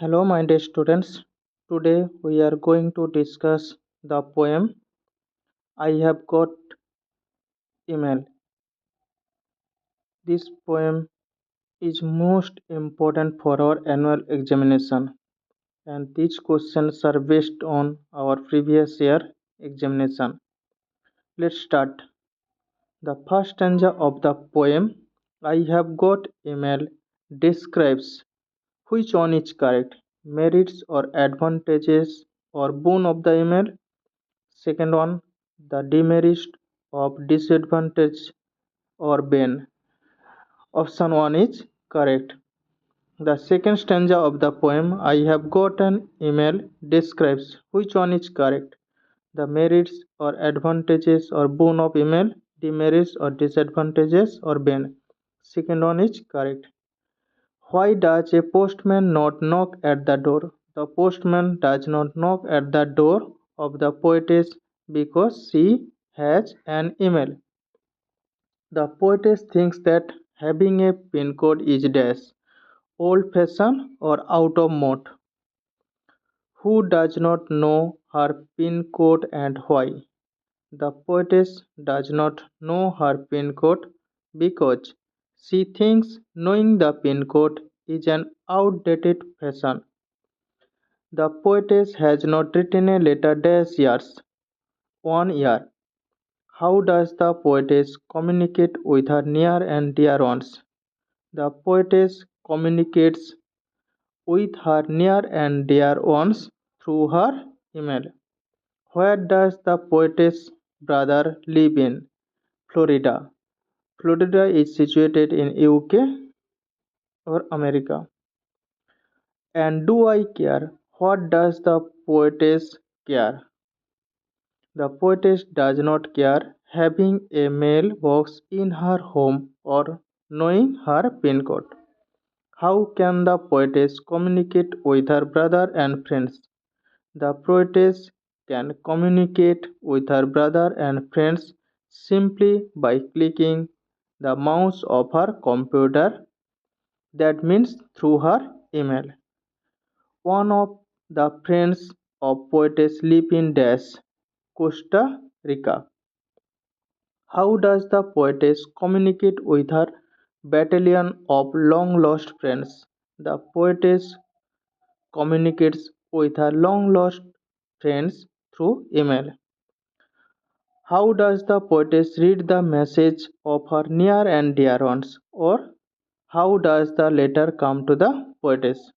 Hello, my dear students. Today we are going to discuss the poem I Have Got Email. This poem is most important for our annual examination, and these questions are based on our previous year examination. Let's start. The first stanza of the poem I Have Got Email describes which one is correct, merits or advantages or boon of the email. Second one, the demerit of disadvantage or bane. Option 1 is correct. The second stanza of the poem I have got an email describes which one is correct. The merits or advantages or boon of email, demerits or disadvantages or bane. Second one is correct. Why does a postman not knock at the door? The postman does not knock at the door of the poetess because she has an email. The poetess thinks that having a pin code is dash, old fashioned or out of mode. Who does not know her pin code and why? The poetess does not know her pin code because she thinks knowing the pin code is an outdated fashion. The poetess has not written a letter dash years. 1 year. How does the poetess communicate with her near and dear ones? The poetess communicates with her near and dear ones through her email. Where does the poetess' brother live in? Florida. Florida is situated in UK or America. And do I care? What does the poetess care? The poetess does not care having a mailbox in her home or knowing her pin code. How can the poetess communicate with her brother and friends? The poetess can communicate with her brother and friends simply by clicking the mouse of her computer, that means through her email. One of the friends of poetess live in dash, Costa Rica. How does the poetess communicate with her battalion of long lost friends? The poetess communicates with her long lost friends through email. How does the poetess read the message of her near and dear ones? Or how does the letter come to the poetess?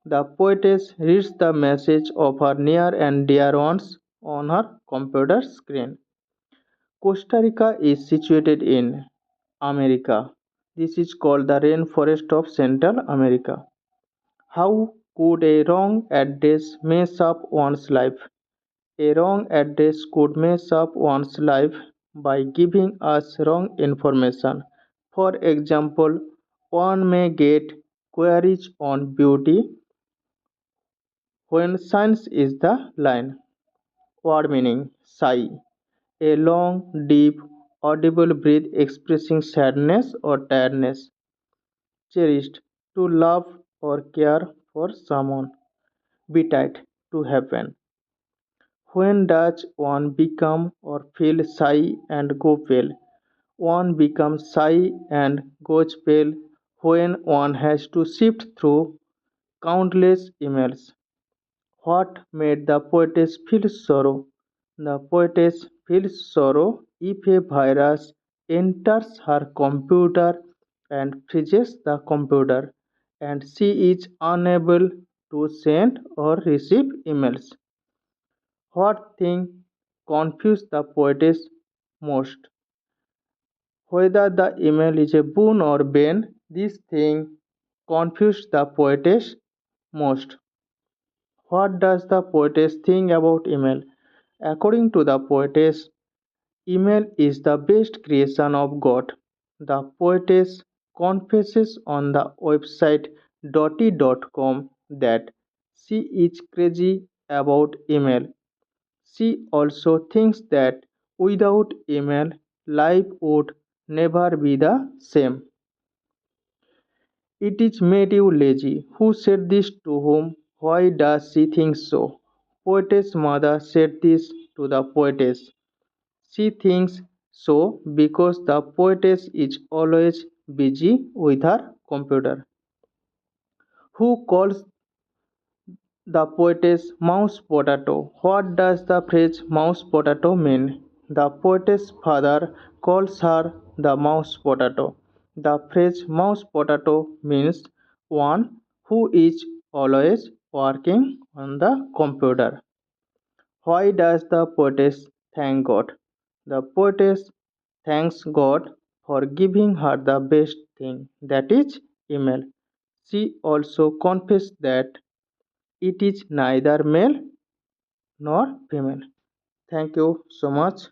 The poetess reads the message of her near and dear ones on her computer screen. Costa Rica is situated in America. This is called the rainforest of Central America. How could a wrong address mess up one's life? A wrong address could mess up one's life by giving us wrong information. For example, one may get queries on beauty when science is the line. Word meaning sigh. A long, deep, audible breath expressing sadness or tiredness. Cherished. To love or care for someone. Betide. To happen. When does one become or feel shy and go pale? One becomes shy and goes pale when one has to sift through countless emails. What made the poetess feel sorrow? The poetess feels sorrow if a virus enters her computer and freezes the computer, and she is unable to send or receive emails. What thing confused the poetess most? Whether the email is a boon or bane, this thing confused the poetess most. What does the poetess think about email? According to the poetess, email is the best creation of God. The poetess confesses on the website dotty.com that she is crazy about email. She also thinks that without email, life would never be the same. It is made you lazy. Who said this to whom? Why does she think so? Poetess mother said this to the poetess. She thinks so because the poetess is always busy with her computer. Who calls the poetess mouse potato? What does the phrase mouse potato mean? The poetess father calls her the mouse potato. The phrase mouse potato means one who is always working on the computer. Why does the poetess thank God? The poetess thanks God for giving her the best thing, that is, email. She also confessed that it is neither male nor female. Thank you so much.